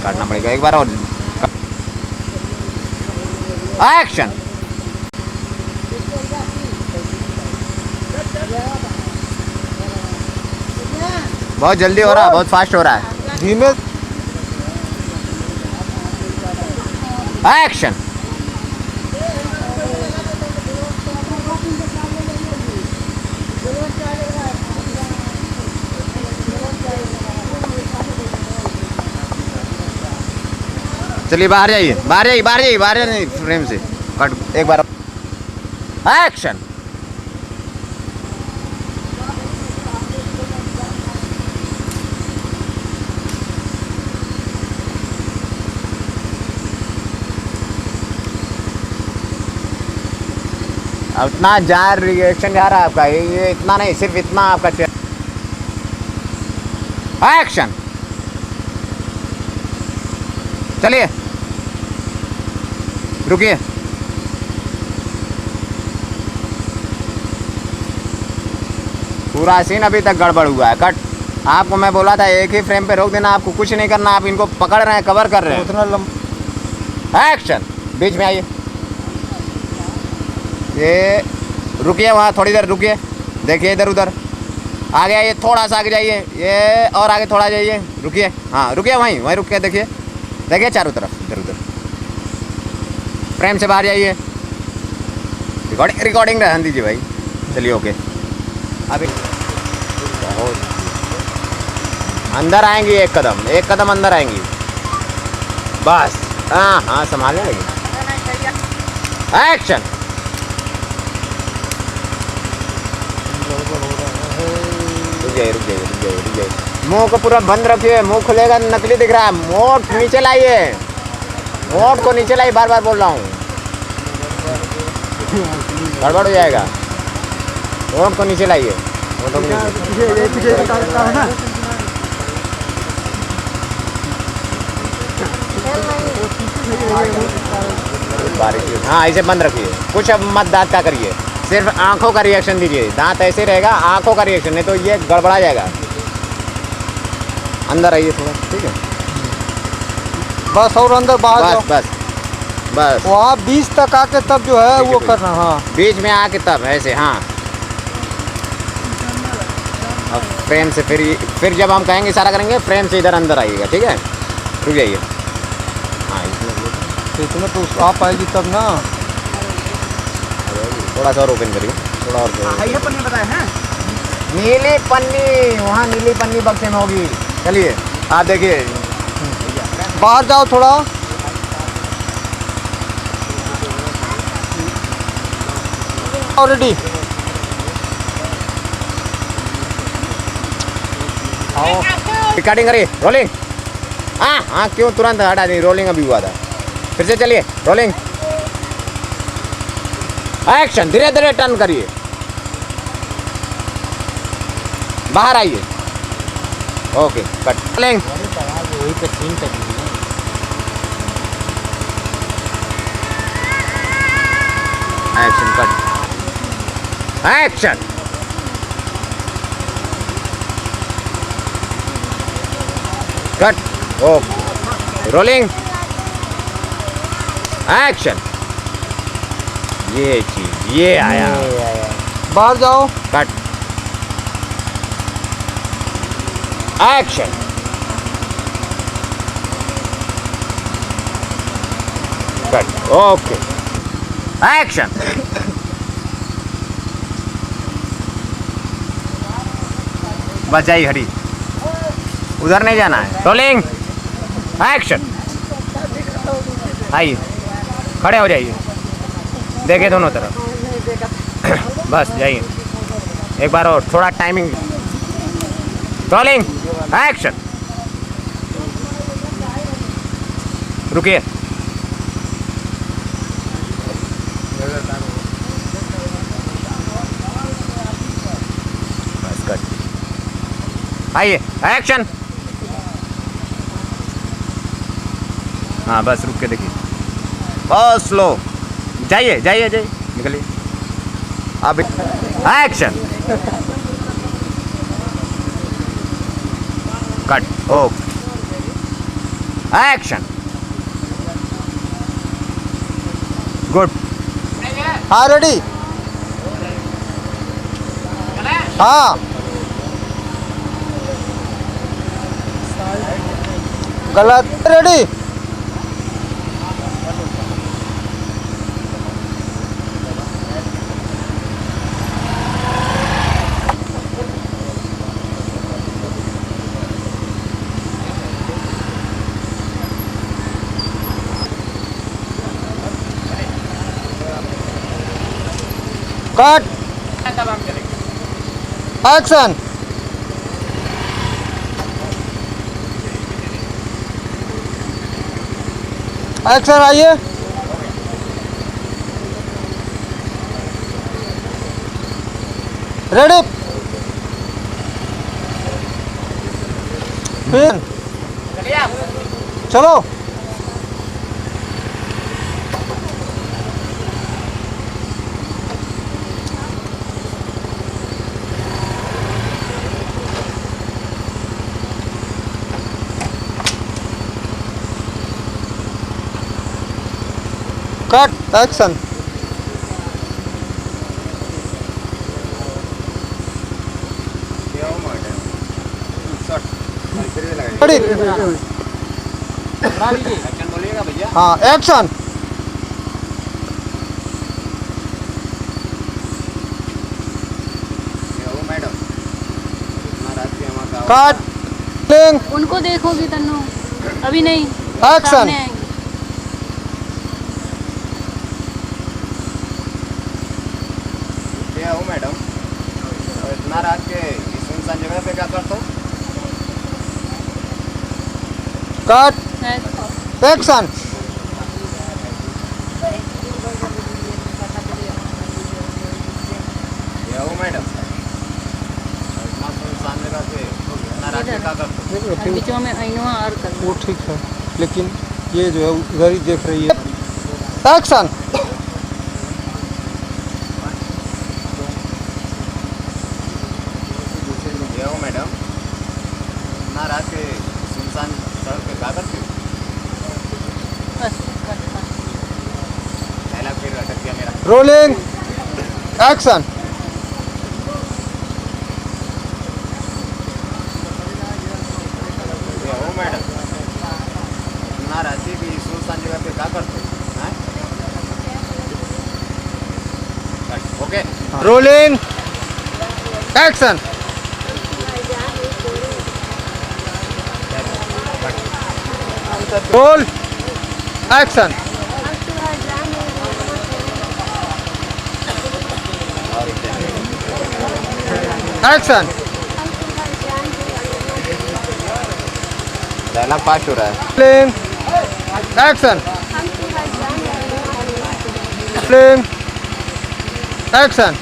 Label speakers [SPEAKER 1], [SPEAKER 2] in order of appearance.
[SPEAKER 1] काटना पड़ेगा एक बार और। एक्शन। बहुत जल्दी हो रहा है, बहुत फास्ट हो रहा है।
[SPEAKER 2] धीमे।
[SPEAKER 1] एक्शन। चलिए बाहर जाइए, बाहर जाइए, बाहर जाइए, बाहर जाइए फ्रेम से। कट एक बार। एक्शन। अब इतना जार रिएक्शन जा रहा है आपका, ये इतना नहीं, सिर्फ इतना आपका। एक्शन। चलिए रुकिए। पूरा सीन अभी तक गड़बड़ हुआ है। कट। आपको मैं बोला था एक ही फ्रेम पे रोक देना, आपको कुछ नहीं करना, आप इनको पकड़ रहे हैं, कवर कर रहे हैं।
[SPEAKER 2] उतना लंबा।
[SPEAKER 1] एक्शन। बीच में आइए, ये रुकिए, वहाँ थोड़ी देर रुकिए, देखिए इधर उधर। आगे आइए, थोड़ा सा आगे जाइए, ये और आगे थोड़ा जाइए, रुकिए। हाँ रुकिए, वहीं वहीं रुक के देखिए, देखिए चारों तरफ इधर उधर। फ्रेम से बाहर जाइए, रिकॉर्डिंग रहने दीजिए भाई। चलिए ओके। अभी बहुत अंदर आएंगी, एक कदम अंदर आएंगी बस। हाँ हाँ संभालने लगी। एक्शन। रुक जाइए, रुक जाइए, रुक जाइए, रुक जाइए। मुंह को पूरा बंद रखिए, मुंह खुलेगा नकली दिख रहा है। मोट नीचे लाइए, मोट को नीचे लाइए, बार बार बोल रहा हूँ, गड़बड़ हो जाएगा। मोट को नीचे लाइए। हाँ ऐसे बंद रखिए, कुछ अब मत दांत का करिए, सिर्फ आंखों का रिएक्शन दीजिए। दांत ऐसे रहेगा, आंखों का रिएक्शन, नहीं तो ये गड़बड़ा जाएगा। अंदर आइए थोड़ा, ठीक है
[SPEAKER 2] बस, और अंदर बाहर
[SPEAKER 1] बस बस बस।
[SPEAKER 2] वहाँ 20 तक आके तब जो है वो करना। हाँ
[SPEAKER 1] बीच में आके तब ऐसे। हाँ अब फ्रेम से फिर जब हम कहेंगे इशारा करेंगे, फ्रेम से इधर अंदर आइएगा, ठीक है। रुक जाइए। हाँ
[SPEAKER 2] इसमें तो आप आएगी तब ना।
[SPEAKER 1] थोड़ा सा और ओपन करिए, थोड़ा और।
[SPEAKER 3] ये पन्नी बताए हैं,
[SPEAKER 1] नीली पन्नी, वहाँ नीली पन्नी बक्से में होगी। चलिए आप देखिए,
[SPEAKER 2] बाहर जाओ थोड़ा। ऑलरेडी
[SPEAKER 1] रिकॉर्डिंग करिए, रोलिंग। हाँ हाँ क्यों तुरंत हटा दी, रोलिंग अभी हुआ था। फिर से चलिए, रोलिंग। एक्शन। धीरे धीरे टर्न करिए, बाहर आइए। Okay cut. Rolling. Action cut. Action. Cut. Okay rolling. Action. ये चीज ये आया।
[SPEAKER 2] बाहर जाओ।
[SPEAKER 1] Cut. Action. Cut. Okay action. बस जाइए, हरी, उधर नहीं जाना है। रोलिंग। एक्शन। आइए, खड़े हो जाइए, देखिए दोनों तरफ। बस जाइए, एक बार और, थोड़ा टाइमिंग। रोलिंग। एक्शन। रुकिए। बस कट। आइए एक्शन। हाँ बस रुक के देखिए, बहुत स्लो। जाइए जाइए जाइए, निकलिए। अब action. Cut. Okay action good
[SPEAKER 2] हाँ रेडी हाँ गलत रेडी कट एक्शन एक्शन आइए रेडी फिर चलो कट एक्शन रेडी
[SPEAKER 1] एक्शन बोलिएगा भैया
[SPEAKER 2] हाँ एक्शन
[SPEAKER 1] मैडम नाराज के हमारा
[SPEAKER 2] कट लिंग
[SPEAKER 3] उनको देखोगी तन्नू अभी नहीं
[SPEAKER 2] एक्शन
[SPEAKER 3] सामने आएंगे।
[SPEAKER 1] क्या हो मैडम इतना रात के इस सुनसान जगह पे क्या करता हूँ
[SPEAKER 2] कट एक्शन
[SPEAKER 1] क्या हो मैडम इतना सुनसान जगह पे इतना रात के क्या करता हूँ
[SPEAKER 3] बीचों में ऐनुआ और कर
[SPEAKER 2] वो ठीक है लेकिन ये जो है उधर ही देख रही है एक्शन
[SPEAKER 1] क्या हो मैडम इतना रात के सुनसान सड़क पे क्या करती हूँ
[SPEAKER 3] बस कट
[SPEAKER 1] पहला फिर अटक गया मेरा
[SPEAKER 2] रोलिंग एक्शन
[SPEAKER 1] क्या हो मैडम इतना रात की सुनसान जगह पे क्या करते हो okay
[SPEAKER 2] rolling action roll action action
[SPEAKER 1] dialogue pass हो रहा है
[SPEAKER 2] रोलिंग एक्शन रोलिंग एक्शन